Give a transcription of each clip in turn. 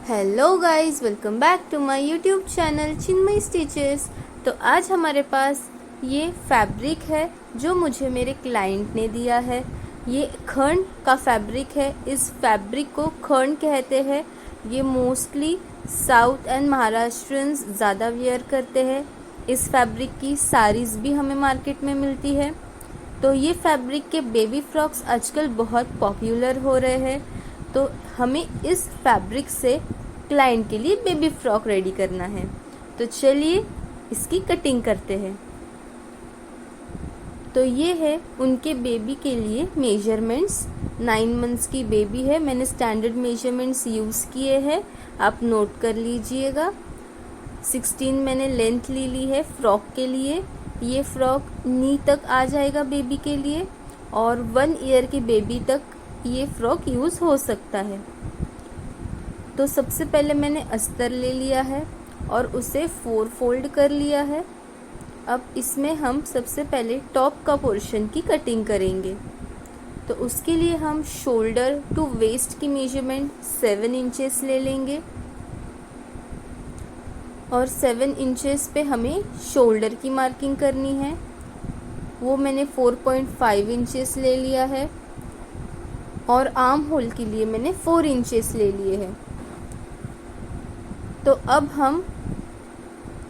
Hello guys, welcome back to my YouTube channel Chinmay stitches. तो आज हमारे पास ये फैब्रिक है जो मुझे मेरे क्लाइंट ने दिया है। ये खंड का फैब्रिक है। इस फैब्रिक को खंड कहते हैं। ये मोस्टली साउथ एंड महाराष्ट्रियंस ज़्यादा वेयर करते हैं। इस फैब्रिक की साड़ीज़ भी हमें मार्केट में मिलती है। तो ये फैब्रिक के बेबी फ्रॉक्स आजकल बहुत पॉपुलर हो रहे हैं। तो हमें इस फैब्रिक से क्लाइंट के लिए बेबी फ्रॉक रेडी करना है। तो चलिए इसकी कटिंग करते हैं। तो ये है उनके बेबी के लिए मेजरमेंट्स। 9 मंथ्स की बेबी है। मैंने स्टैंडर्ड मेजरमेंट्स यूज़ किए हैं, आप नोट कर लीजिएगा। 16 मैंने लेंथ ली है फ्रॉक के लिए। ये फ्रॉक नी तक आ जाएगा बेबी के लिए, और 1 ईयर की बेबी तक ये फ्रॉक यूज़ हो सकता है। तो सबसे पहले मैंने अस्तर ले लिया है और उसे 4 फोल्ड कर लिया है। अब इसमें हम सबसे पहले टॉप का पोर्शन की कटिंग करेंगे। तो उसके लिए हम शोल्डर टू वेस्ट की मेजरमेंट 7 इंचेस ले लेंगे, और 7 इंचेस पे हमें शोल्डर की मार्किंग करनी है। वो मैंने 4.5 इंचेस ले लिया है, और आर्म होल के लिए मैंने 4 इंचेस ले लिए हैं। तो अब हम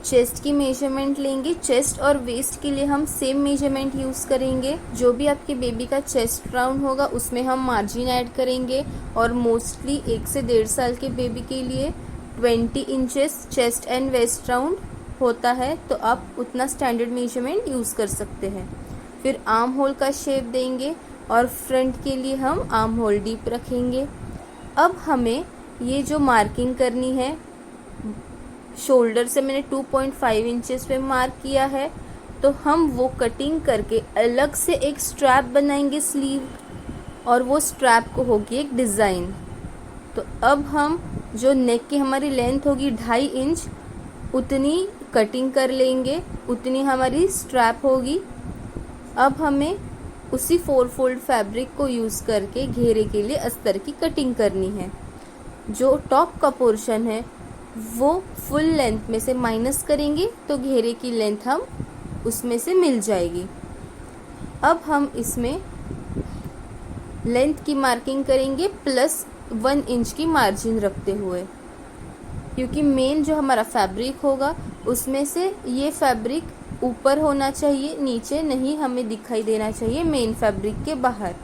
चेस्ट की मेजरमेंट लेंगे। चेस्ट और वेस्ट के लिए हम सेम मेजरमेंट यूज़ करेंगे। जो भी आपके बेबी का चेस्ट राउंड होगा उसमें हम मार्जिन ऐड करेंगे, और मोस्टली 1 से 1.5 साल के बेबी के लिए 20 inches chest and waist round होता है। तो आप उतना स्टैंडर्ड मेजरमेंट यूज़ कर सकते हैं। फिर आर्म होल का शेप देंगे, और फ्रंट के लिए हम आर्म होल डीप रखेंगे। अब हमें ये जो मार्किंग करनी है, शोल्डर से मैंने 2.5 इंचेस पे मार्क किया है। तो हम वो कटिंग करके अलग से एक स्ट्रैप बनाएंगे स्लीव, और वो स्ट्रैप को होगी एक डिज़ाइन। तो अब हम जो नेक की हमारी लेंथ होगी 2.5 इंच, उतनी कटिंग कर लेंगे, उतनी हमारी स्ट्रैप होगी। अब हमें उसी 4 फोल्ड फैब्रिक को यूज़ करके घेरे के लिए अस्तर की कटिंग करनी है। जो टॉप का पोर्शन है वो फुल लेंथ में से माइनस करेंगे, तो घेरे की लेंथ हम उसमें से मिल जाएगी। अब हम इसमें लेंथ की मार्किंग करेंगे प्लस 1 इंच की मार्जिन रखते हुए, क्योंकि मेन जो हमारा फैब्रिक होगा उसमें से ये फैब्रिक ऊपर होना चाहिए, नीचे नहीं हमें दिखाई देना चाहिए मेन फैब्रिक के बाहर।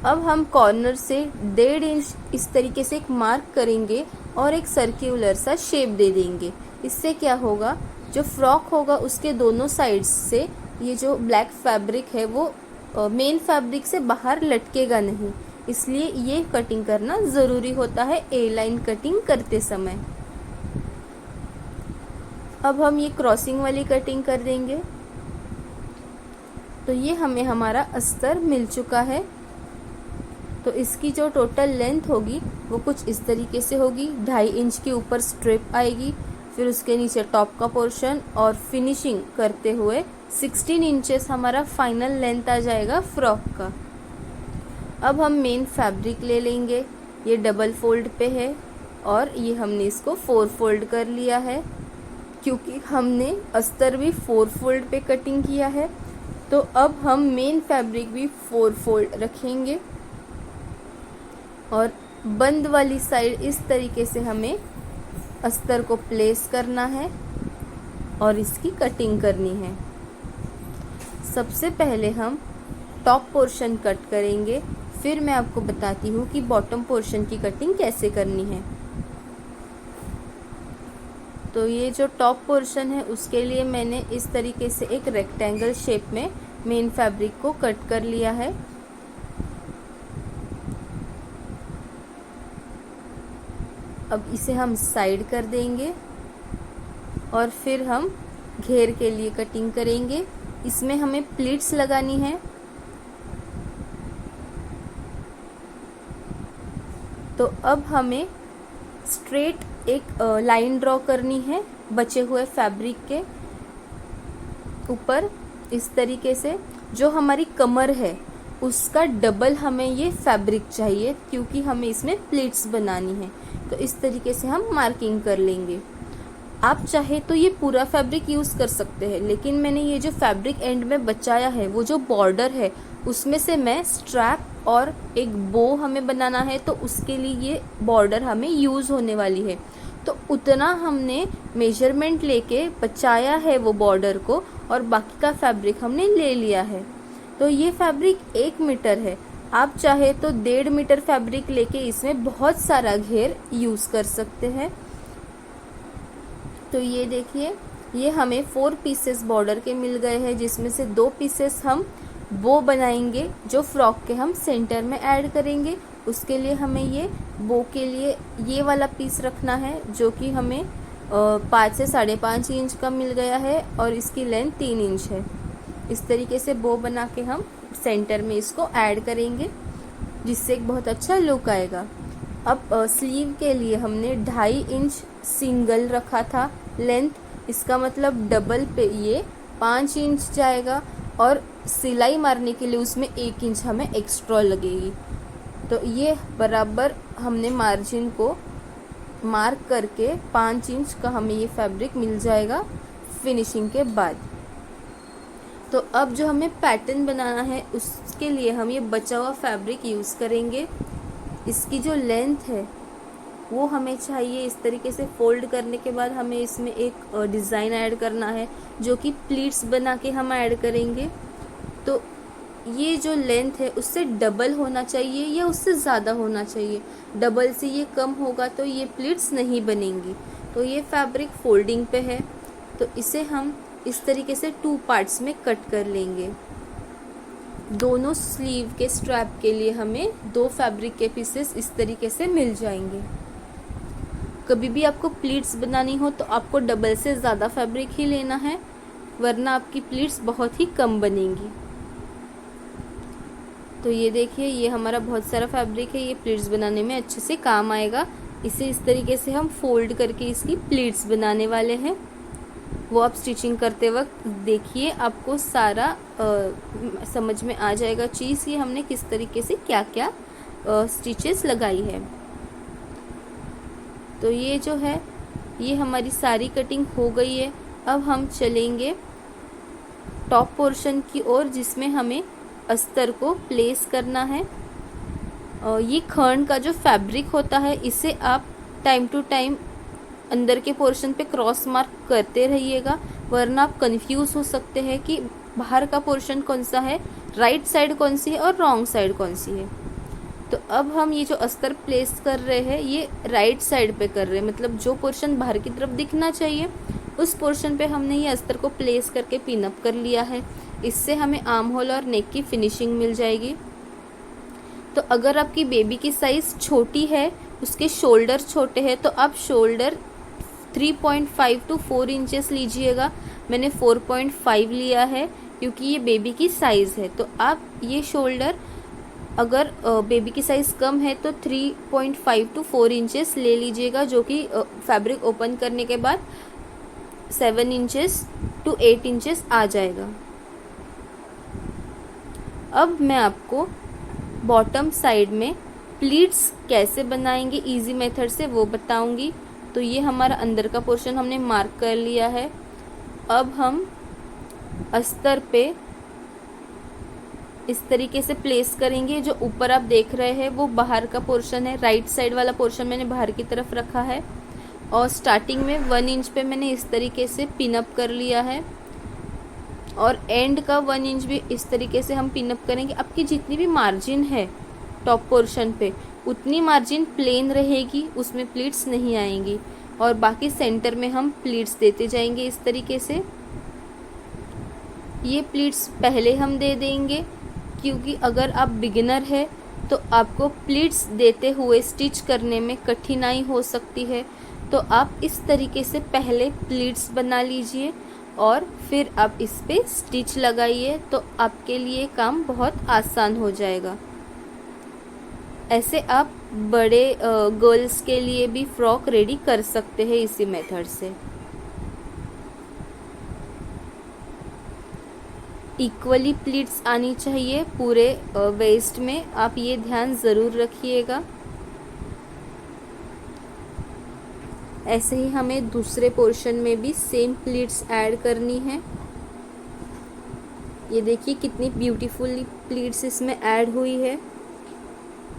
अब हम कॉर्नर से 1.5 इंच इस तरीके से एक मार्क करेंगे और एक सर्क्यूलर सा शेप दे देंगे। इससे क्या होगा, जो फ्रॉक होगा उसके दोनों साइड्स से ये जो ब्लैक फैब्रिक है वो मेन फैब्रिक से बाहर लटकेगा नहीं। इसलिए ये कटिंग करना ज़रूरी होता है ए लाइन कटिंग करते समय। अब हम ये क्रॉसिंग वाली कटिंग कर देंगे। तो ये हमें हमारा अस्तर मिल चुका है। तो इसकी जो टोटल लेंथ होगी वो कुछ इस तरीके से होगी। 2.5 इंच के ऊपर स्ट्रिप आएगी, फिर उसके नीचे टॉप का पोर्शन, और फिनिशिंग करते हुए 16 इंचेस हमारा फाइनल लेंथ आ जाएगा फ्रॉक का। अब हम मेन फैब्रिक ले लेंगे। ये डबल फोल्ड पे है, और ये हमने इसको 4 फोल्ड कर लिया है, क्योंकि हमने अस्तर भी 4 फोल्ड पे कटिंग किया है। तो अब हम मेन फैब्रिक भी 4 फोल्ड रखेंगे, और बंद वाली साइड इस तरीके से हमें अस्तर को प्लेस करना है और इसकी कटिंग करनी है। सबसे पहले हम टॉप पोर्शन कट करेंगे, फिर मैं आपको बताती हूँ कि बॉटम पोर्शन की कटिंग कैसे करनी है। तो ये जो टॉप पोर्शन है उसके लिए मैंने इस तरीके से एक रेक्टेंगल शेप में मेन फैब्रिक को कट कर लिया है। अब इसे हम साइड कर देंगे, और फिर हम घेर के लिए कटिंग करेंगे। इसमें हमें प्लीट्स लगानी है। तो अब हमें स्ट्रेट एक लाइन ड्रॉ करनी है बचे हुए फैब्रिक के ऊपर, इस तरीके से। जो हमारी कमर है उसका डबल हमें ये फैब्रिक चाहिए, क्योंकि हमें इसमें प्लीट्स बनानी है। तो इस तरीके से हम मार्किंग कर लेंगे। आप चाहे तो ये पूरा फैब्रिक यूज़ कर सकते हैं, लेकिन मैंने ये जो फैब्रिक एंड में बचाया है, वो जो बॉर्डर है उसमें से मैं स्ट्रैप और एक बो हमें बनाना है, तो उसके लिए ये बॉर्डर हमें यूज़ होने वाली है। तो उतना हमने मेजरमेंट लेके बचाया है वो बॉर्डर को, और बाकी का फैब्रिक हमने ले लिया है। तो ये फैब्रिक 1 मीटर है। आप चाहे तो 1.5 मीटर फैब्रिक लेके इसमें बहुत सारा घेर यूज़ कर सकते हैं। तो ये देखिए, ये हमें 4 पीसेस बॉर्डर के मिल गए हैं, जिसमें से 2 पीसेस हम बो बनाएंगे, जो फ्रॉक के हम सेंटर में ऐड करेंगे। उसके लिए हमें ये बो के लिए ये वाला पीस रखना है, जो कि हमें 5 से 5.5 इंच का मिल गया है, और इसकी लेंथ 3 इंच है। इस तरीके से बो बना के हम सेंटर में इसको ऐड करेंगे, जिससे एक बहुत अच्छा लुक आएगा। अब स्लीव के लिए हमने 2.5 इंच सिंगल रखा था लेंथ, इसका मतलब डबल पे ये 5 इंच जाएगा, और सिलाई मारने के लिए उसमें 1 इंच हमें एक्स्ट्रा लगेगी। तो ये बराबर हमने मार्जिन को मार्क करके 5 इंच का हमें ये फैब्रिक मिल जाएगा फिनिशिंग के बाद। तो अब जो हमें पैटर्न बनाना है, उसके लिए हम ये बचा हुआ फैब्रिक यूज़ करेंगे। इसकी जो लेंथ है वो हमें चाहिए इस तरीके से। फोल्ड करने के बाद हमें इसमें एक डिज़ाइन ऐड करना है, जो कि प्लीट्स बना के हम ऐड करेंगे। तो ये जो लेंथ है उससे डबल होना चाहिए या उससे ज़्यादा होना चाहिए। डबल से ये कम होगा तो ये प्लीट्स नहीं बनेंगी। तो ये फैब्रिक फोल्डिंग पे है, तो इसे हम इस तरीके से 2 पार्ट्स में कट कर लेंगे। दोनों स्लीव के स्ट्रैप के लिए हमें 2 फैब्रिक के पीसेस इस तरीके से मिल जाएंगे। कभी भी आपको प्लीट्स बनानी हो तो आपको डबल से ज़्यादा फैब्रिक ही लेना है, वरना आपकी प्लीट्स बहुत ही कम बनेंगी। तो ये देखिए, ये हमारा बहुत सारा फैब्रिक है, ये प्लीट्स बनाने में अच्छे से काम आएगा। इसे इस तरीके से हम फोल्ड करके इसकी प्लीट्स बनाने वाले हैं। वो आप स्टिचिंग करते वक्त देखिए, आपको सारा समझ में आ जाएगा चीज़, ये हमने किस तरीके से क्या क्या स्टिचेस लगाई है। तो ये जो है, ये हमारी सारी कटिंग हो गई है। अब हम चलेंगे टॉप पोर्शन की ओर, जिसमें हमें अस्तर को प्लेस करना है। ये खर्न का जो फैब्रिक होता है, इसे आप टाइम टू टाइम अंदर के पोर्शन पे क्रॉस मार्क करते रहिएगा, वरना आप कंफ्यूज हो सकते हैं कि बाहर का पोर्शन कौन सा है, राइट साइड कौन सी है और रॉन्ग साइड कौन सी है। तो अब हम ये जो अस्तर प्लेस कर रहे हैं, ये राइट साइड पे कर रहे हैं, मतलब जो पोर्शन बाहर की तरफ दिखना चाहिए उस पोर्शन पे हमने ये अस्तर को प्लेस करके पिन अप कर लिया है। इससे हमें आर्म होल और नेक की फिनिशिंग मिल जाएगी। तो अगर आपकी बेबी की साइज़ छोटी है, उसके शोल्डर छोटे हैं, तो आप शोल्डर 3.5 to 4 इंचेस लीजिएगा। मैंने 4.5 लिया है, क्योंकि ये बेबी की साइज़ है। तो आप ये शोल्डर, अगर बेबी की साइज़ कम है तो 3.5 to 4 इंचेस ले लीजिएगा, जो कि फैब्रिक ओपन करने के बाद 7 इंचेस to 8 इंचेस आ जाएगा। अब मैं आपको बॉटम साइड में प्लीट्स कैसे बनाएंगे इजी मेथड से, वो बताऊंगी। तो ये हमारा अंदर का पोर्शन हमने मार्क कर लिया है। अब हम अस्तर पे इस तरीके से प्लेस करेंगे। जो ऊपर आप देख रहे हैं वो बाहर का पोर्शन है, राइट साइड वाला पोर्शन मैंने बाहर की तरफ रखा है, और स्टार्टिंग में 1 इंच पे मैंने इस तरीके से पिन अप कर लिया है, और एंड का 1 इंच भी इस तरीके से हम पिन अप करेंगे। आपकी जितनी भी मार्जिन है टॉप पोर्शन पे, उतनी मार्जिन प्लेन रहेगी, उसमें प्लीट्स नहीं आएंगी, और बाकी सेंटर में हम प्लीट्स देते जाएंगे इस तरीके से। ये प्लीट्स पहले हम दे देंगे, क्योंकि अगर आप बिगिनर है तो आपको प्लीट्स देते हुए स्टिच करने में कठिनाई हो सकती है। तो आप इस तरीके से पहले प्लीट्स बना लीजिए और फिर आप इस पे स्टिच लगाइए, तो आपके लिए काम बहुत आसान हो जाएगा। ऐसे आप बड़े गर्ल्स के लिए भी फ्रॉक रेडी कर सकते हैं इसी मेथड से। इक्वली प्लीट्स आनी चाहिए पूरे वेस्ट में, आप ये ध्यान ज़रूर रखिएगा। ऐसे ही हमें दूसरे पोर्शन में भी सेम प्लीट्स ऐड करनी है। ये देखिए कितनी ब्यूटीफुली प्लीट्स इसमें ऐड हुई है।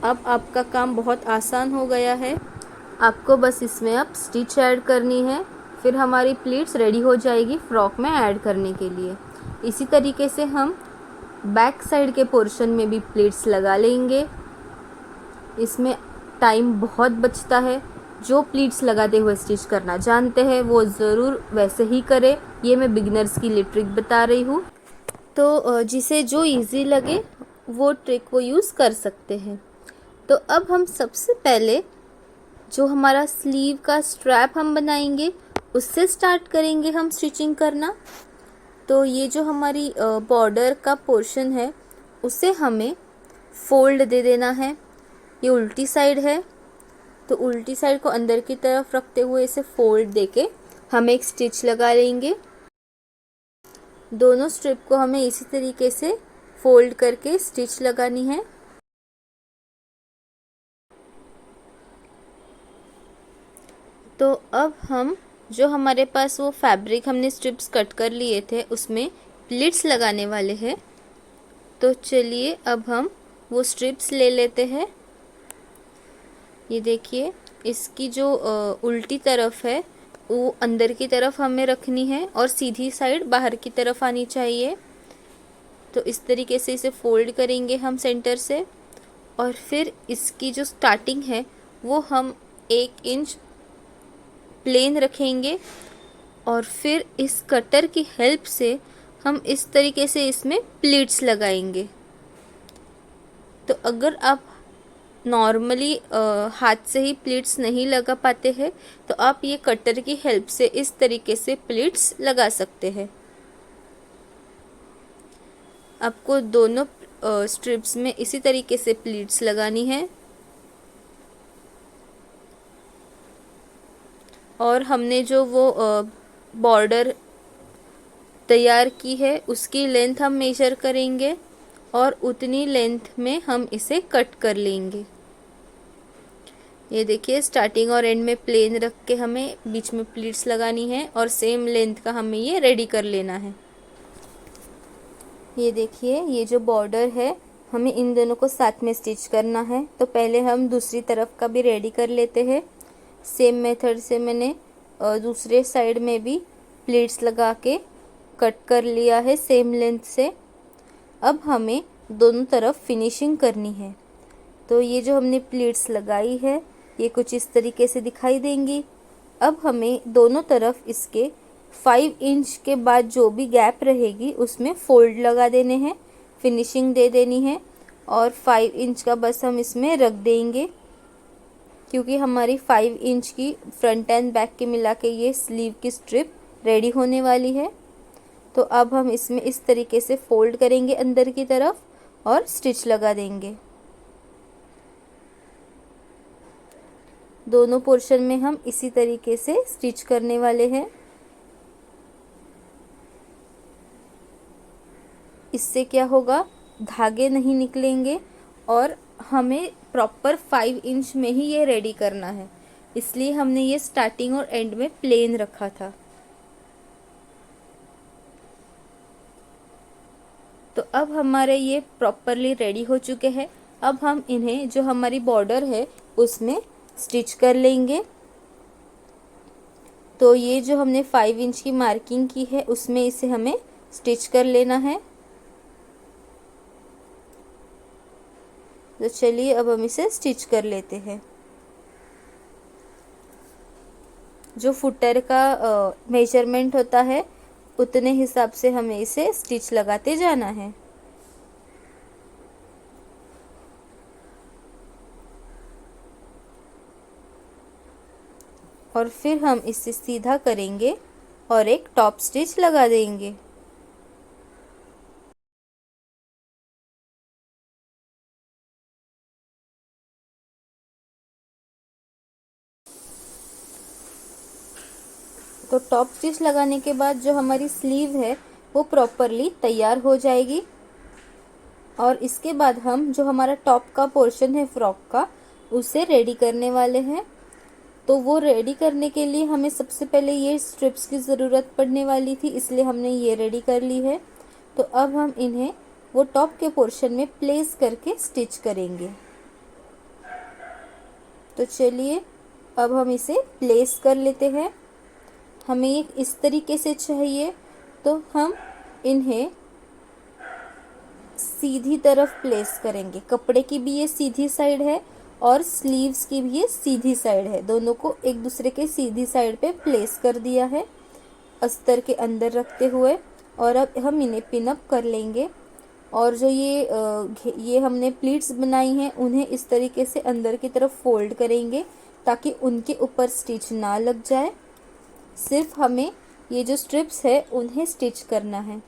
अब आपका काम बहुत आसान हो गया है। आपको बस इसमें अब स्टिच ऐड करनी है, फिर हमारी प्लीट्स रेडी हो जाएगी फ्रॉक में ऐड करने के लिए। इसी तरीके से हम बैक साइड के पोर्शन में भी प्लीट्स लगा लेंगे। इसमें टाइम बहुत बचता है। जो प्लीट्स लगाते हुए स्टिच करना जानते हैं वो ज़रूर वैसे ही करें। ये मैं बिगिनर्स के लिए ट्रिक बता रही हूँ, तो जिसे जो इजी लगे वो ट्रिक वो यूज़ कर सकते हैं। तो अब हम सबसे पहले जो हमारा स्लीव का स्ट्रैप हम बनाएंगे उससे स्टार्ट करेंगे हम स्टिचिंग करना। तो ये जो हमारी बॉर्डर का पोर्शन है उसे हमें फोल्ड दे देना है। ये उल्टी साइड है, तो उल्टी साइड को अंदर की तरफ रखते हुए इसे फोल्ड देके हम एक स्टिच लगा लेंगे। दोनों स्ट्रिप को हमें इसी तरीके से फोल्ड करके स्टिच लगानी है। तो अब हम जो हमारे पास वो फैब्रिक हमने स्ट्रिप्स कट कर लिए थे उसमें प्लीट्स लगाने वाले हैं। तो चलिए अब हम वो स्ट्रिप्स ले लेते हैं। ये देखिए इसकी जो उल्टी तरफ है वो अंदर की तरफ हमें रखनी है और सीधी साइड बाहर की तरफ आनी चाहिए। तो इस तरीके से इसे फोल्ड करेंगे हम सेंटर से, और फिर इसकी जो स्टार्टिंग है वो हम 1 इंच प्लेन रखेंगे और फिर इस कटर की हेल्प से हम इस तरीके से इसमें प्लीट्स लगाएंगे। तो अगर आप नॉर्मली हाथ से ही प्लीट्स नहीं लगा पाते हैं तो आप ये कटर की हेल्प से इस तरीके से प्लीट्स लगा सकते हैं। आपको दोनों स्ट्रिप्स में इसी तरीके से प्लीट्स लगानी है। और हमने जो वो बॉर्डर तैयार की है उसकी लेंथ हम मेजर करेंगे और उतनी लेंथ में हम इसे कट कर लेंगे। ये देखिए स्टार्टिंग और एंड में प्लेन रख के हमें बीच में प्लीट्स लगानी है और सेम लेंथ का हमें ये रेडी कर लेना है। ये देखिए ये जो बॉर्डर है हमें इन दोनों को साथ में स्टिच करना है। तो पहले हम दूसरी तरफ का भी रेडी कर लेते हैं। सेम मेथड से मैंने दूसरे साइड में भी प्लीट्स लगा के कट कर लिया है सेम लेंथ से। अब हमें दोनों तरफ फिनिशिंग करनी है। तो ये जो हमने प्लीट्स लगाई है ये कुछ इस तरीके से दिखाई देंगी। अब हमें दोनों तरफ इसके 5 इंच के बाद जो भी गैप रहेगी उसमें फोल्ड लगा देने हैं, फिनिशिंग दे देनी है और 5 इंच का बस हम इसमें रख देंगे, क्योंकि हमारी 5 इंच की फ्रंट एंड बैक के मिला के ये स्लीव की स्ट्रिप रेडी होने वाली है। तो अब हम इसमें इस तरीके से फोल्ड करेंगे अंदर की तरफ और स्टिच लगा देंगे। दोनों पोर्शन में हम इसी तरीके से स्टिच करने वाले हैं। इससे क्या होगा, धागे नहीं निकलेंगे और हमें प्रॉपर 5 इंच में ही ये रेडी करना है, इसलिए हमने ये स्टार्टिंग और एंड में प्लेन रखा था। तो अब हमारे ये प्रॉपरली रेडी हो चुके हैं। अब हम इन्हें जो हमारी बॉर्डर है उसमें स्टिच कर लेंगे। तो ये जो हमने 5 इंच की मार्किंग की है उसमें इसे हमें स्टिच कर लेना है। तो चलिए अब हम इसे स्टिच कर लेते हैं। जो फुटर का मेजरमेंट होता है उतने हिसाब से हमें इसे स्टिच लगाते जाना है। और फिर हम इसे सीधा करेंगे और एक टॉप स्टिच लगा देंगे। तो टॉप स्टिच लगाने के बाद जो हमारी स्लीव है वो प्रॉपरली तैयार हो जाएगी। और इसके बाद हम जो हमारा टॉप का पोर्शन है फ्रॉक का, उसे रेडी करने वाले हैं। तो वो रेडी करने के लिए हमें सबसे पहले ये स्ट्रिप्स की ज़रूरत पड़ने वाली थी, इसलिए हमने ये रेडी कर ली है। तो अब हम इन्हें वो टॉप के पोर्शन में प्लेस करके स्टिच करेंगे। तो चलिए अब हम इसे प्लेस कर लेते हैं। हमें ये इस तरीके से चाहिए, तो हम इन्हें सीधी तरफ प्लेस करेंगे। कपड़े की भी ये सीधी साइड है और स्लीव्स की भी ये सीधी साइड है, दोनों को एक दूसरे के सीधी साइड पे प्लेस कर दिया है अस्तर के अंदर रखते हुए। और अब हम इन्हें पिन अप कर लेंगे। और जो ये हमने प्लीट्स बनाई हैं उन्हें इस तरीके से अंदर की तरफ फोल्ड करेंगे ताकि उनके ऊपर स्टिच ना लग जाए। सिर्फ हमें ये जो स्ट्रिप्स है उन्हें स्टिच करना है।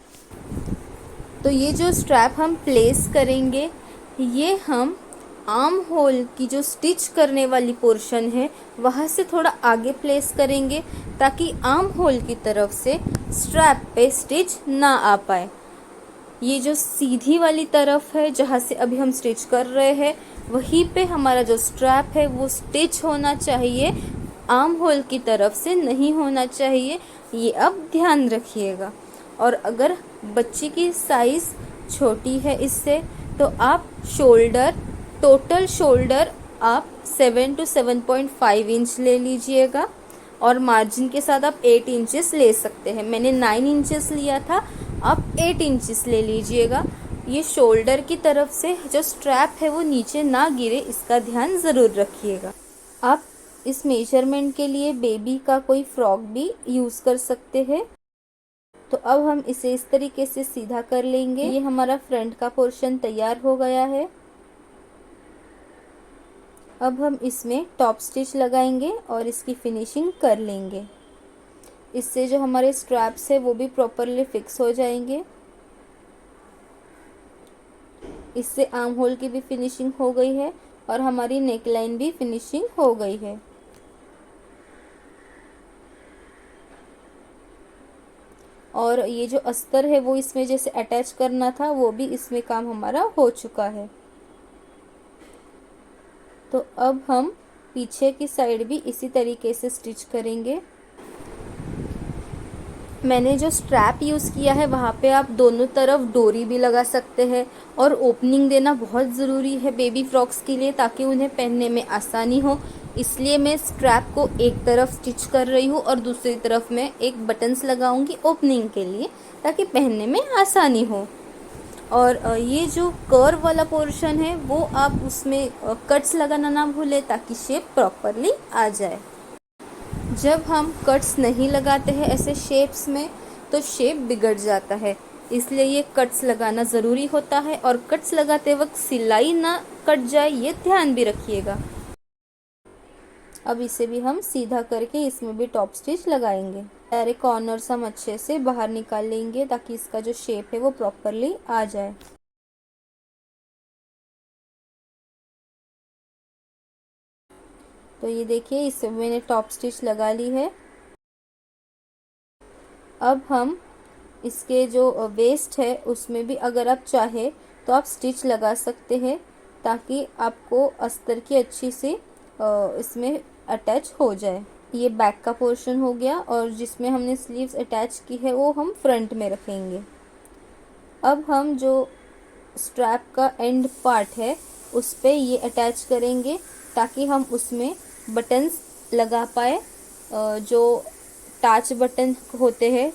तो ये जो स्ट्रैप हम प्लेस करेंगे, ये हम आर्म होल की जो स्टिच करने वाली पोर्शन है वहाँ से थोड़ा आगे प्लेस करेंगे ताकि आर्म होल की तरफ से स्ट्रैप पे स्टिच ना आ पाए। ये जो सीधी वाली तरफ है जहाँ से अभी हम स्टिच कर रहे हैं, वहीं पे हमारा जो स्ट्रैप है वो स्टिच होना चाहिए, आर्म होल की तरफ से नहीं होना चाहिए। ये अब ध्यान रखिएगा। और अगर बच्ची की साइज़ छोटी है इससे, तो आप टोटल शोल्डर आप 7 to 7.5 इंच ले लीजिएगा। और मार्जिन के साथ आप 8 इंचेस ले सकते हैं। मैंने 9 इंचेस लिया था, आप 8 इंचेस ले लीजिएगा। ये शोल्डर की तरफ से जो स्ट्रैप है वो नीचे ना गिरे, इसका ध्यान ज़रूर रखिएगा। आप इस मेजरमेंट के लिए बेबी का कोई फ्रॉक भी यूज़ कर सकते हैं। तो अब हम इसे इस तरीके से सीधा कर लेंगे। ये हमारा फ्रंट का पोर्शन तैयार हो गया है। अब हम इसमें टॉप स्टिच लगाएंगे और इसकी फिनिशिंग कर लेंगे। इससे जो हमारे स्ट्रैप्स है वो भी प्रॉपरली फिक्स हो जाएंगे। इससे आर्म होल की भी फिनिशिंग हो गई है और हमारी नेक लाइन भी फिनिशिंग हो गई है। और ये जो अस्तर है वो इसमें जैसे अटैच करना था, वो भी इसमें काम हमारा हो चुका है। तो अब हम पीछे की साइड भी इसी तरीके से स्टिच करेंगे। मैंने जो स्ट्रैप यूज़ किया है वहाँ पे आप दोनों तरफ डोरी भी लगा सकते हैं। और ओपनिंग देना बहुत ज़रूरी है बेबी फ्रॉक्स के लिए, ताकि उन्हें पहनने में आसानी हो। इसलिए मैं स्ट्रैप को एक तरफ स्टिच कर रही हूँ और दूसरी तरफ मैं एक बटन्स लगाऊंगी ओपनिंग के लिए, ताकि पहनने में आसानी हो। और ये जो कर्व वाला पोर्शन है वो आप उसमें कट्स लगाना ना भूलें, ताकि शेप प्रॉपरली आ जाए। जब हम कट्स नहीं लगाते हैं ऐसे शेप्स में, तो शेप बिगड़ जाता है, इसलिए ये कट्स लगाना ज़रूरी होता है। और कट्स लगाते वक्त सिलाई ना कट जाए, ये ध्यान भी रखिएगा। अब इसे भी हम सीधा करके इसमें भी टॉप स्टिच लगाएंगे। सारे कॉर्नर्स हम अच्छे से बाहर निकाल लेंगे ताकि इसका जो शेप है वो प्रॉपरली आ जाए। तो ये देखिए, इसमें मैंने टॉप स्टिच लगा ली है। अब हम इसके जो वेस्ट है उसमें भी अगर आप चाहे तो आप स्टिच लगा सकते हैं, ताकि आपको अस्तर की अच्छी सी इसमें अटैच हो जाए। ये बैक का पोर्शन हो गया और जिसमें हमने स्लीव्स अटैच की है वो हम फ्रंट में रखेंगे। अब हम जो स्ट्रैप का एंड पार्ट है उस पे ये अटैच करेंगे, ताकि हम उसमें बटन्स लगा पाए। जो टच बटन होते हैं,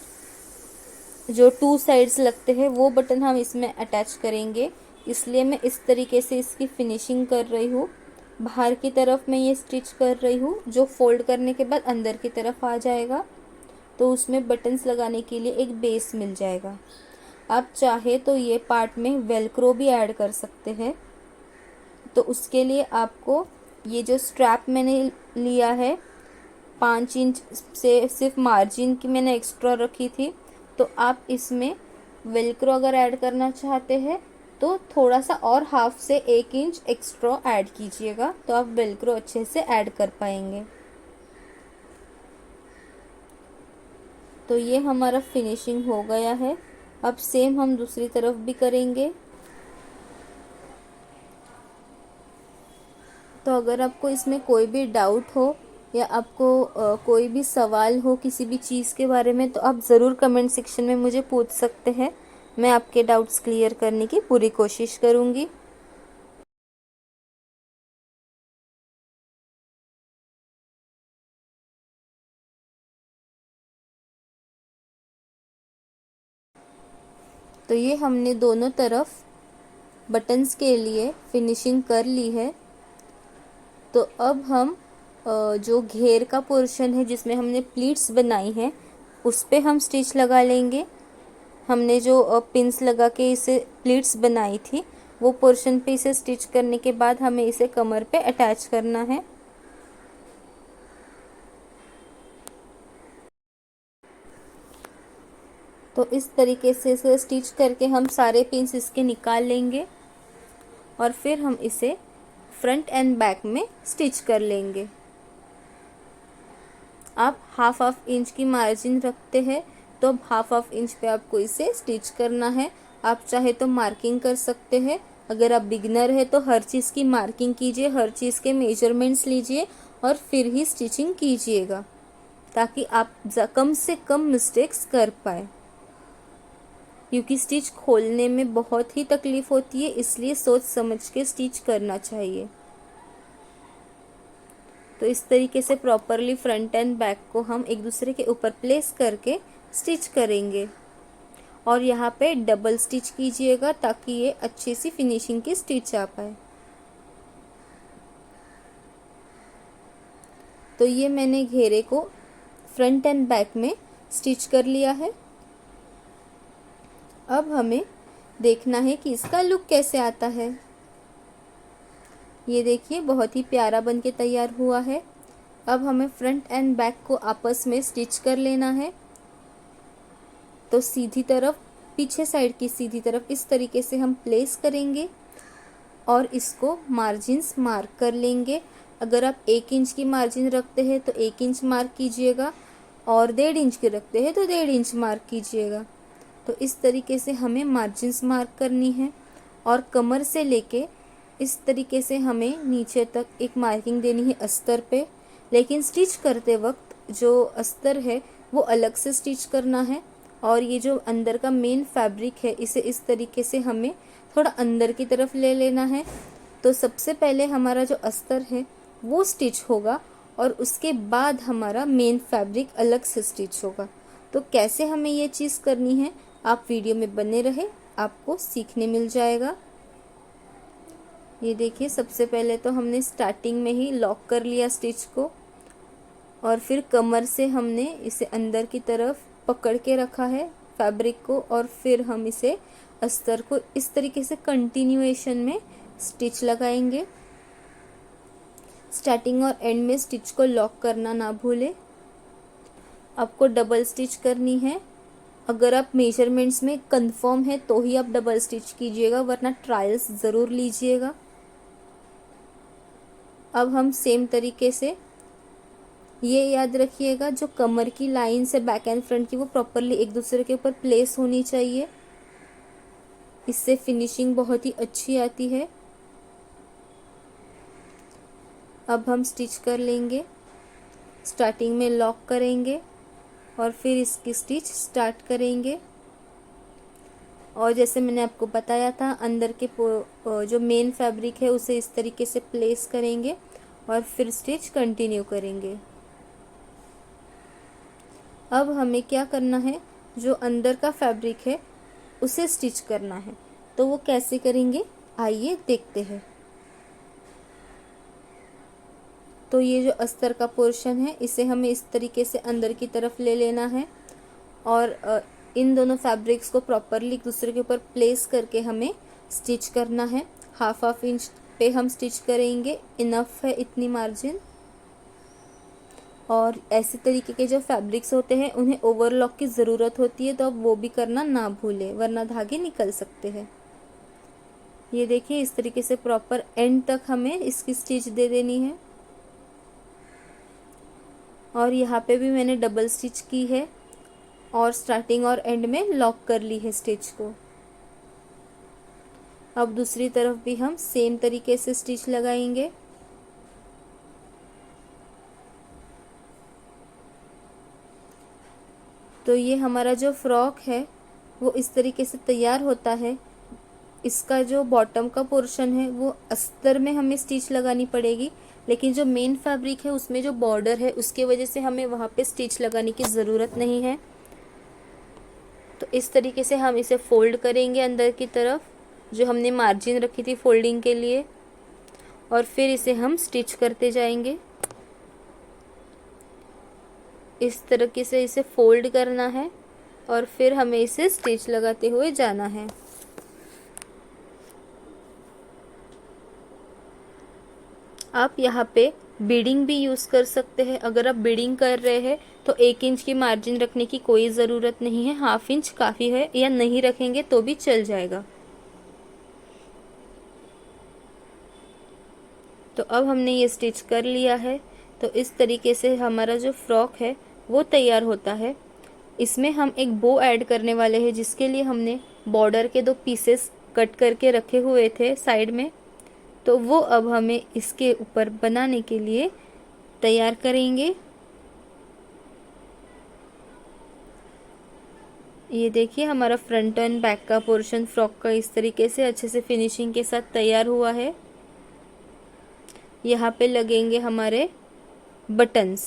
जो 2 साइड्स लगते हैं, वो बटन हम इसमें अटैच करेंगे। इसलिए मैं इस तरीके से इसकी फिनिशिंग कर रही हूँ। बाहर की तरफ मैं ये स्टिच कर रही हूँ, जो फोल्ड करने के बाद अंदर की तरफ आ जाएगा, तो उसमें बटन्स लगाने के लिए एक बेस मिल जाएगा। आप चाहे तो ये पार्ट में वेलक्रो भी ऐड कर सकते हैं। तो उसके लिए आपको ये जो स्ट्रैप मैंने लिया है 5 इंच से सिर्फ मार्जिन की मैंने एक्स्ट्रा रखी थी, तो आप इसमें वेलक्रो अगर ऐड करना चाहते हैं तो थोड़ा सा और हाफ से 1 इंच एक्स्ट्रा ऐड कीजिएगा, तो आप वेलक्रो अच्छे से ऐड कर पाएंगे। तो ये हमारा फिनिशिंग हो गया है। अब सेम हम दूसरी तरफ भी करेंगे। तो अगर आपको इसमें कोई भी डाउट हो या आपको कोई भी सवाल हो किसी भी चीज़ के बारे में, तो आप ज़रूर कमेंट सेक्शन में मुझे पूछ सकते हैं। मैं आपके डाउट्स क्लियर करने की पूरी कोशिश करूँगी। तो ये हमने दोनों तरफ बटन्स के लिए फिनिशिंग कर ली है। तो अब हम जो घेर का पोर्शन है जिसमें हमने प्लीट्स बनाई हैं उस पे हम स्टिच लगा लेंगे। हमने जो पिंस लगा के इसे प्लीट्स बनाई थी वो पोर्शन पे इसे स्टिच करने के बाद हमें इसे कमर पे अटैच करना है। तो इस तरीके से इसे स्टिच करके हम सारे पिंस इसके निकाल लेंगे और फिर हम इसे फ्रंट एंड बैक में स्टिच कर लेंगे। आप हाफ इंच की मार्जिन रखते हैं तो अब हाफ इंच पे आपको इसे स्टिच करना है। आप चाहे तो मार्किंग कर सकते हैं। अगर आप बिगिनर है तो हर चीज़ की मार्किंग कीजिए, हर चीज़ के मेजरमेंट्स लीजिए और फिर ही स्टिचिंग कीजिएगा ताकि आप कम से कम मिस्टेक्स कर पाए, क्योंकि स्टिच खोलने में बहुत ही तकलीफ होती है, इसलिए सोच समझ के स्टिच करना चाहिए। तो इस तरीके से प्रॉपरली फ्रंट एंड बैक को हम एक दूसरे के ऊपर प्लेस करके स्टिच करेंगे और यहाँ पे डबल स्टिच कीजिएगा ताकि ये अच्छी सी फिनिशिंग की स्टिच आ पाए। तो ये मैंने घेरे को फ्रंट एंड बैक में स्टिच कर लिया है। अब हमें देखना है कि इसका लुक कैसे आता है। ये देखिए बहुत ही प्यारा बन के तैयार हुआ है। अब हमें फ्रंट एंड बैक को आपस में स्टिच कर लेना है। तो सीधी तरफ, पीछे साइड की सीधी तरफ इस तरीके से हम प्लेस करेंगे और इसको मार्जिन्स मार्क कर लेंगे। अगर आप 1 इंच की मार्जिन रखते हैं तो 1 इंच मार्क कीजिएगा और 1.5 इंच की रखते हैं तो 1.5 इंच मार्क कीजिएगा। तो इस तरीके से हमें मार्जिन्स मार्क करनी है और कमर से लेके इस तरीके से हमें नीचे तक एक मार्किंग देनी है अस्तर पे। लेकिन स्टिच करते वक्त जो अस्तर है वो अलग से स्टिच करना है और ये जो अंदर का मेन फैब्रिक है इसे इस तरीके से हमें थोड़ा अंदर की तरफ ले लेना है। तो सबसे पहले हमारा जो अस्तर है वो स्टिच होगा और उसके बाद हमारा मेन फैब्रिक अलग से स्टिच होगा। तो कैसे हमें ये चीज़ करनी है आप वीडियो में बने रहे, आपको सीखने मिल जाएगा। ये देखिए सबसे पहले तो हमने स्टार्टिंग में ही लॉक कर लिया स्टिच को और फिर कमर से हमने इसे अंदर की तरफ पकड़ के रखा है फैब्रिक को और फिर हम इसे अस्तर को इस तरीके से कंटिन्यूएशन में स्टिच लगाएंगे। स्टार्टिंग और एंड में स्टिच को लॉक करना ना भूलें। आपको डबल स्टिच करनी है। अगर आप मेजरमेंट्स में कंफर्म है तो ही आप डबल स्टिच कीजिएगा, वरना ट्रायल्स ज़रूर लीजिएगा। अब हम सेम तरीके से ये याद रखिएगा जो कमर की लाइन से बैक एंड फ्रंट की वो प्रॉपरली एक दूसरे के ऊपर प्लेस होनी चाहिए। इससे फिनिशिंग बहुत ही अच्छी आती है। अब हम स्टिच कर लेंगे। स्टार्टिंग में लॉक करेंगे और फिर इसकी स्टिच स्टार्ट करेंगे और जैसे मैंने आपको बताया था अंदर के जो मेन फैब्रिक है उसे इस तरीके से प्लेस करेंगे और फिर स्टिच कंटिन्यू करेंगे। अब हमें क्या करना है, जो अंदर का फैब्रिक है उसे स्टिच करना है। तो वो कैसे करेंगे आइए देखते हैं। तो ये जो अस्तर का पोर्शन है इसे हमें इस तरीके से अंदर की तरफ ले लेना है और इन दोनों फैब्रिक्स को प्रॉपरली एक दूसरे के ऊपर प्लेस करके हमें स्टिच करना है। हाफ इंच पे हम स्टिच करेंगे, इनफ है इतनी मार्जिन। और ऐसे तरीके के जो फैब्रिक्स होते हैं उन्हें ओवरलॉक की ज़रूरत होती है, तो अब वो भी करना ना भूलें वरना धागे निकल सकते हैं। ये देखिए इस तरीके से प्रॉपर एंड तक हमें इसकी स्टिच दे देनी है और यहाँ पे भी मैंने डबल स्टिच की है और स्टार्टिंग और एंड में लॉक कर ली है स्टिच को। अब दूसरी तरफ भी हम सेम तरीके से स्टिच लगाएंगे। तो ये हमारा जो फ्रॉक है वो इस तरीके से तैयार होता है। इसका जो बॉटम का पोर्शन है वो अस्तर में हमें स्टिच लगानी पड़ेगी, लेकिन जो मेन फैब्रिक है उसमें जो बॉर्डर है उसके वजह से हमें वहाँ पे स्टिच लगाने की ज़रूरत नहीं है। तो इस तरीके से हम इसे फोल्ड करेंगे अंदर की तरफ, जो हमने मार्जिन रखी थी फोल्डिंग के लिए, और फिर इसे हम स्टिच करते जाएंगे। इस तरीके से इसे फोल्ड करना है और फिर हमें इसे स्टिच लगाते हुए जाना है। आप यहाँ पे बीडिंग भी यूज़ कर सकते हैं। अगर आप बीडिंग कर रहे हैं तो 1 इंच की मार्जिन रखने की कोई ज़रूरत नहीं है, 1/2 इंच काफ़ी है, या नहीं रखेंगे तो भी चल जाएगा। तो अब हमने ये स्टिच कर लिया है। तो इस तरीके से हमारा जो फ्रॉक है वो तैयार होता है। इसमें हम एक बो ऐड करने वाले हैं, जिसके लिए हमने बॉर्डर के 2 पीसेस कट करके रखे हुए थे साइड में। तो वो अब हमें इसके ऊपर बनाने के लिए तैयार करेंगे। ये देखिए हमारा फ्रंट एंड बैक का पोर्शन फ्रॉक का इस तरीके से अच्छे से फिनिशिंग के साथ तैयार हुआ है। यहाँ पे लगेंगे हमारे बटन्स,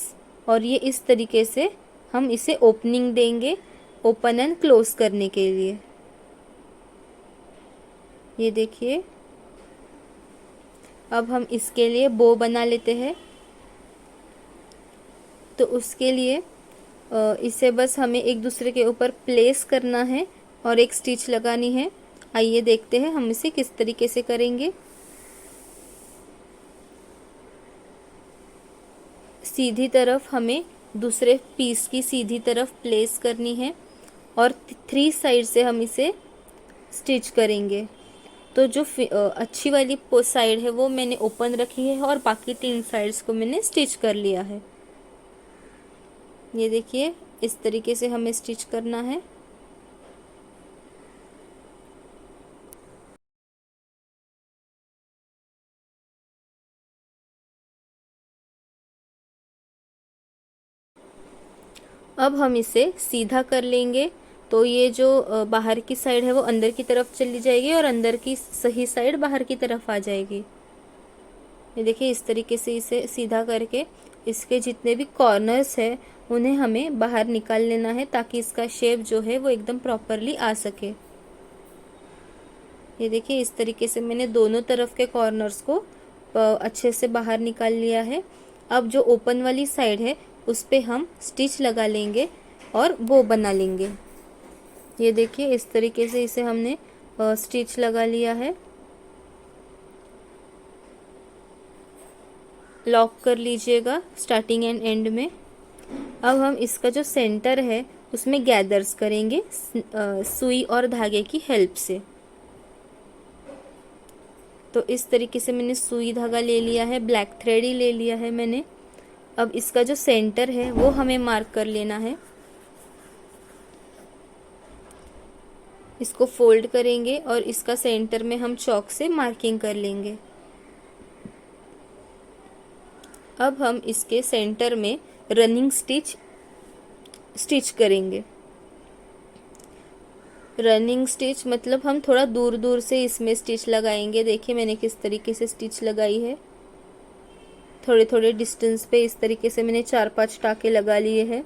और ये इस तरीके से हम इसे ओपनिंग देंगे, ओपन एंड क्लोज करने के लिए। ये देखिए अब हम इसके लिए बो बना लेते हैं। तो उसके लिए इसे बस हमें एक दूसरे के ऊपर प्लेस करना है और एक स्टिच लगानी है। आइए देखते हैं हम इसे किस तरीके से करेंगे। सीधी तरफ हमें दूसरे पीस की सीधी तरफ प्लेस करनी है और 3 साइड से हम इसे स्टिच करेंगे। तो जो अच्छी वाली साइड है वो मैंने ओपन रखी है और बाकी 3 साइड्स को मैंने स्टिच कर लिया है। ये देखिए इस तरीके से हमें स्टिच करना है। अब हम इसे सीधा कर लेंगे। तो ये जो बाहर की साइड है वो अंदर की तरफ चली जाएगी और अंदर की सही साइड बाहर की तरफ आ जाएगी। ये देखिए इस तरीके से इसे सीधा करके इसके जितने भी कॉर्नर्स है उन्हें हमें बाहर निकाल लेना है, ताकि इसका शेप जो है वो एकदम प्रॉपरली आ सके। ये देखिए इस तरीके से मैंने दोनों तरफ के कॉर्नर्स को अच्छे से बाहर निकाल लिया है। अब जो ओपन वाली साइड है उस पे हम स्टिच लगा लेंगे और वो बना लेंगे। ये देखिए इस तरीके से इसे हमने स्टिच लगा लिया है। लॉक कर लीजिएगा स्टार्टिंग एंड एंड में। अब हम इसका जो सेंटर है उसमें गैदर्स करेंगे सुई और धागे की हेल्प से। तो इस तरीके से मैंने सुई धागा ले लिया है, ब्लैक थ्रेड ही ले लिया है मैंने। अब इसका जो सेंटर है वो हमें मार्क कर लेना है। इसको फोल्ड करेंगे और इसका सेंटर में हम चॉक से मार्किंग कर लेंगे। अब हम इसके सेंटर में रनिंग स्टिच करेंगे। रनिंग स्टिच मतलब हम थोड़ा दूर दूर से इसमें स्टिच लगाएंगे। देखिए मैंने किस तरीके से स्टिच लगाई है। थोड़े थोड़े डिस्टेंस पे इस तरीके से मैंने 4-5 टाके लगा लिए हैं।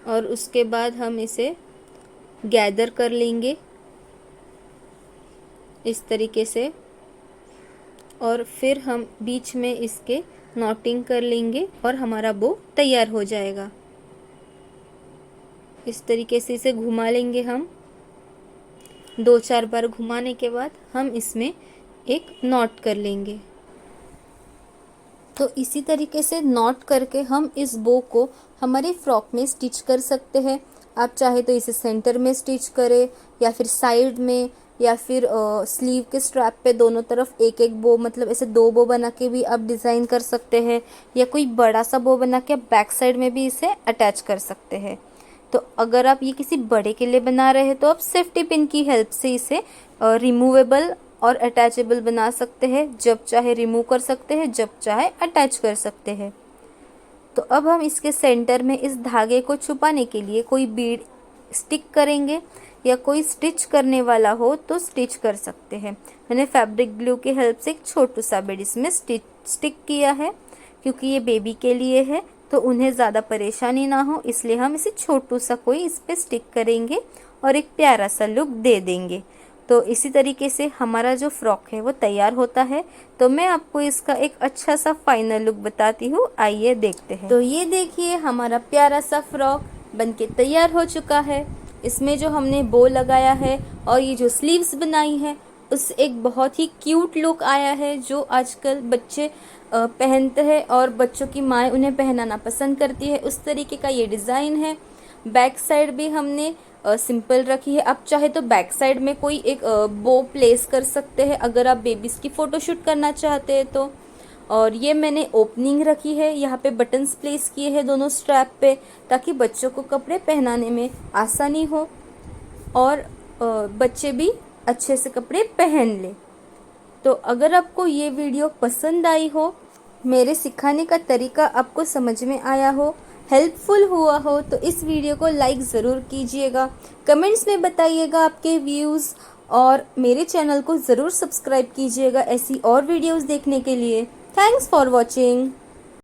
और उसके बाद हम इसे गैदर कर लेंगे इस तरीके से, और फिर हम बीच में इसके नॉटिंग कर लेंगे और हमारा बो तैयार हो जाएगा। इस तरीके से इसे घुमा लेंगे हम। 2-4 बार घुमाने के बाद हम इसमें एक नॉट कर लेंगे। तो इसी तरीके से नॉट करके हम इस बो को हमारे फ्रॉक में स्टिच कर सकते हैं। आप चाहे तो इसे सेंटर में स्टिच करें या फिर साइड में, या फिर स्लीव के स्ट्रैप पे दोनों तरफ एक एक बो, मतलब ऐसे 2 बो बना के भी आप डिज़ाइन कर सकते हैं, या कोई बड़ा सा बो बना के बैक साइड में भी इसे अटैच कर सकते हैं। तो अगर आप ये किसी बड़े के लिए बना रहे हैं तो आप सेफ्टी पिन की हेल्प से इसे रिमूवेबल और अटैचेबल बना सकते हैं। जब चाहे रिमूव कर सकते हैं, जब चाहे अटैच कर सकते हैं। तो अब हम इसके सेंटर में इस धागे को छुपाने के लिए कोई बीड स्टिक करेंगे, या कोई स्टिच करने वाला हो तो स्टिच कर सकते हैं। मैंने फैब्रिक ग्लू की हेल्प से एक छोटू सा बीड इसमें स्टिक किया है, क्योंकि ये बेबी के लिए है तो उन्हें ज़्यादा परेशानी ना हो, इसलिए हम इसे छोटू सा कोई इस पर स्टिक करेंगे और एक प्यारा सा लुक दे देंगे। तो इसी तरीके से हमारा जो फ्रॉक है वो तैयार होता है। तो मैं आपको इसका एक अच्छा सा फाइनल लुक बताती हूँ, आइए देखते हैं। तो ये देखिए हमारा प्यारा सा फ्रॉक बनके तैयार हो चुका है। इसमें जो हमने बो लगाया है और ये जो स्लीव्स बनाई है, उस एक बहुत ही क्यूट लुक आया है, जो आजकल बच्चे पहनते हैं और बच्चों की माएँ उन्हें पहनाना पसंद करती है। उस तरीके का ये डिज़ाइन है। बैक साइड भी हमने सिंपल रखी है। आप चाहे तो बैक साइड में कोई एक बो प्लेस कर सकते हैं अगर आप बेबीज़ की फ़ोटोशूट करना चाहते हैं तो। और ये मैंने ओपनिंग रखी है, यहाँ पे बटन्स प्लेस किए हैं दोनों स्ट्रैप पे, ताकि बच्चों को कपड़े पहनाने में आसानी हो और बच्चे भी अच्छे से कपड़े पहन ले। तो अगर आपको ये वीडियो पसंद आई हो, मेरे सिखाने का तरीका आपको समझ में आया हो, हेल्पफुल हुआ हो, तो इस वीडियो को लाइक ज़रूर कीजिएगा। कमेंट्स में बताइएगा आपके व्यूज़, और मेरे चैनल को ज़रूर सब्सक्राइब कीजिएगा ऐसी और वीडियोस देखने के लिए। Thanks for watching.